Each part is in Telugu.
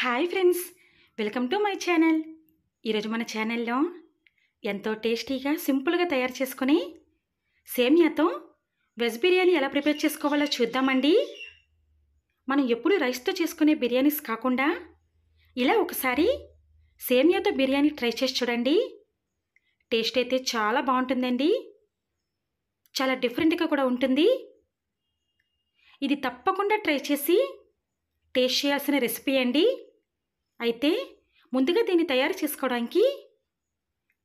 Hi friends, welcome to my channel. ఈరోజు మన ఛానల్లో ఎంతో టేస్టీగా సింపుల్గా తయారు చేసుకుని సేమియాతో వెజ్ బిర్యానీ ఎలా ప్రిపేర్ చేసుకోవాలో చూద్దామండి. మనం ఎప్పుడు రైస్తో చేసుకునే బిర్యానీస్ కాకుండా ఇలా ఒకసారి సేమియాతో బిర్యానీ ట్రై చేసి చూడండి. టేస్ట్ అయితే చాలా బాగుంటుందండి, చాలా డిఫరెంట్గా కూడా ఉంటుంది. ఇది తప్పకుండా ట్రై చేసి టేస్ట్ చేయాల్సిన రెసిపీ అండి. అయితే ముందుగా దీన్ని తయారు చేసుకోవడానికి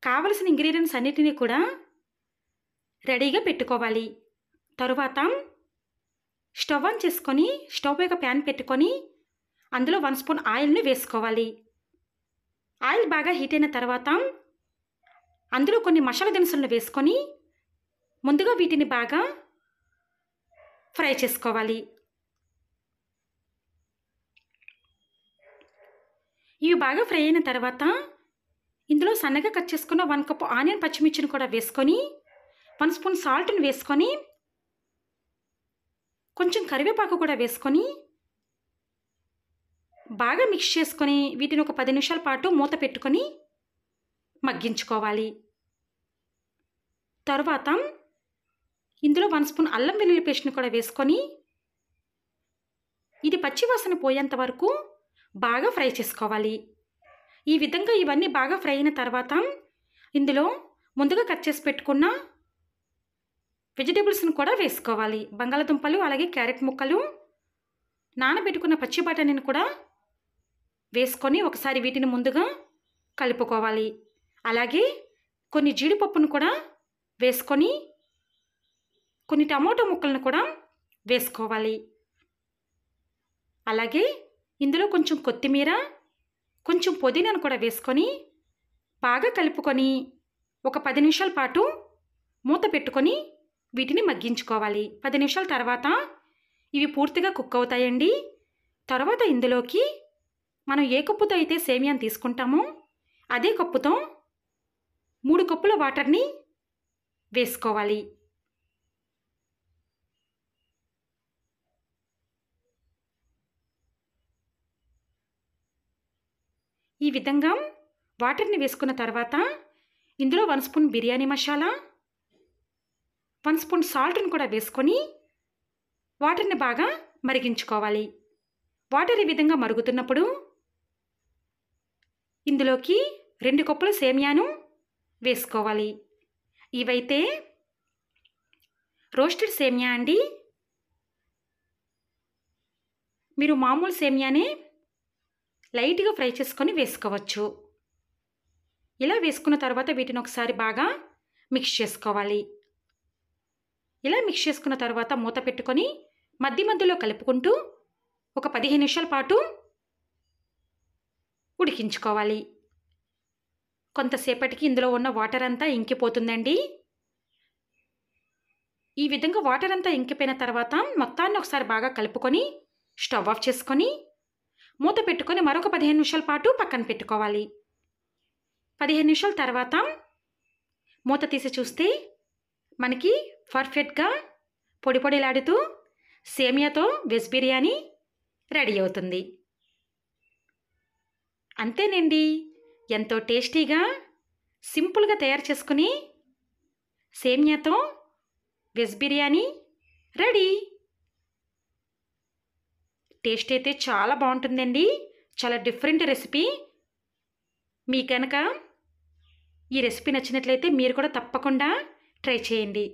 కావలసిన ఇంగ్రీడియంట్స్ అన్నిటినీ కూడా రెడీగా పెట్టుకోవాలి. తరువాత స్టవ్ ఆన్ చేసుకొని స్టవ్ పై ఒక ప్యాన్ పెట్టుకొని అందులో 1 స్పూన్ ఆయిల్ని వేసుకోవాలి. ఆయిల్ బాగా హీట్ అయిన తర్వాత అందులో కొన్ని మసాలా దినుసులను వేసుకొని ముందుగా వీటిని బాగా ఫ్రై చేసుకోవాలి. ఇవి బాగా ఫ్రై అయిన తర్వాత ఇందులో సన్నగా కట్ చేసుకున్న 1 కప్ ఆనియన్ పచ్చిమిర్చిని కూడా వేసుకొని 1 స్పూన్ సాల్ట్ని వేసుకొని కొంచెం కరివేపాకు కూడా వేసుకొని బాగా మిక్స్ చేసుకొని వీటిని ఒక 10 నిమిషాల పాటు మూత పెట్టుకొని మగ్గించుకోవాలి. తర్వాత ఇందులో 1 స్పూన్ అల్లం వెల్లుల్లి పేస్ట్ని కూడా వేసుకొని ఇది పచ్చివాసన పోయేంత వరకు బాగా ఫ్రై చేసుకోవాలి. ఈ విధంగా ఇవన్నీ బాగా ఫ్రై అయిన తర్వాత ఇందులో ముందుగా కట్ చేసి పెట్టుకున్న వెజిటేబుల్స్ని కూడా వేసుకోవాలి. బంగాళదుంపలు, అలాగే క్యారెట్ ముక్కలు, నానబెట్టుకున్న పచ్చి బఠానీని కూడా వేసుకొని ఒకసారి వీటిని ముందుగా కలుపుకోవాలి. అలాగే కొన్ని జీడిపప్పును కూడా వేసుకొని కొన్ని టమాటో ముక్కలను కూడా వేసుకోవాలి. అలాగే ఇందులో కొంచెం కొత్తిమీర, కొంచెం పుదీనాను కూడా వేసుకొని బాగా కలుపుకొని ఒక 10 నిమిషాల పాటు మూత పెట్టుకొని వీటిని మగ్గించుకోవాలి. 10 నిమిషాల తర్వాత ఇవి పూర్తిగా కుక్ అవుతాయండి. తర్వాత ఇందులోకి మనం ఏ కప్పుతో అయితే సేమియాని తీసుకుంటామో అదే కప్పుతో 3 కప్పుల వాటర్ని వేసుకోవాలి. ఈ విధంగా వాటర్ని వేసుకున్న తర్వాత ఇందులో 1 స్పూన్ బిర్యానీ మసాలా, 1 స్పూన్ సాల్ట్ని కూడా వేసుకొని వాటర్ని బాగా మరిగించుకోవాలి. వాటర్ ఈ విధంగా మరుగుతున్నప్పుడు ఇందులోకి 2 కప్పుల సేమియాను వేసుకోవాలి. ఇవైతే రోస్టెడ్ సేమియా అండి. మీరు మామూలు సేమియానే లైట్గా ఫ్రై చేసుకొని వేసుకోవచ్చు. ఇలా వేసుకున్న తర్వాత వీటిని ఒకసారి బాగా మిక్స్ చేసుకోవాలి. ఇలా మిక్స్ చేసుకున్న తర్వాత మూత పెట్టుకొని మధ్య మధ్యలో కలుపుకుంటూ ఒక 15 నిమిషాల పాటు ఉడికించుకోవాలి. కొంతసేపటికి ఇందులో ఉన్న వాటర్ అంతా ఇంకిపోతుందండి. ఈ విధంగా వాటర్ అంతా ఇంకిపోయిన తర్వాత మొత్తాన్ని ఒకసారి బాగా కలుపుకొని స్టవ్ ఆఫ్ చేసుకొని మూత పెట్టుకొని మరొక 15 నిమిషాల పాటు పక్కన పెట్టుకోవాలి. 15 నిమిషాల తర్వాత మూత తీసి చూస్తే మనకి పర్ఫెక్ట్గా పొడి పొడిలాడుతూ సేమియాతో వెజ్ బిర్యానీ రెడీ అవుతుంది. అంతేనండి, ఎంతో టేస్టీగా సింపుల్గా తయారు చేసుకుని సేమియాతో వెజ్ బిర్యానీ రెడీ. టేస్ట్ అయితే చాలా బాగుంటుందండి, చాలా డిఫరెంట్ రెసిపీ. మీకు కనుక ఈ రెసిపీ నచ్చినట్లయితే మీరు కూడా తప్పకుండా ట్రై చేయండి.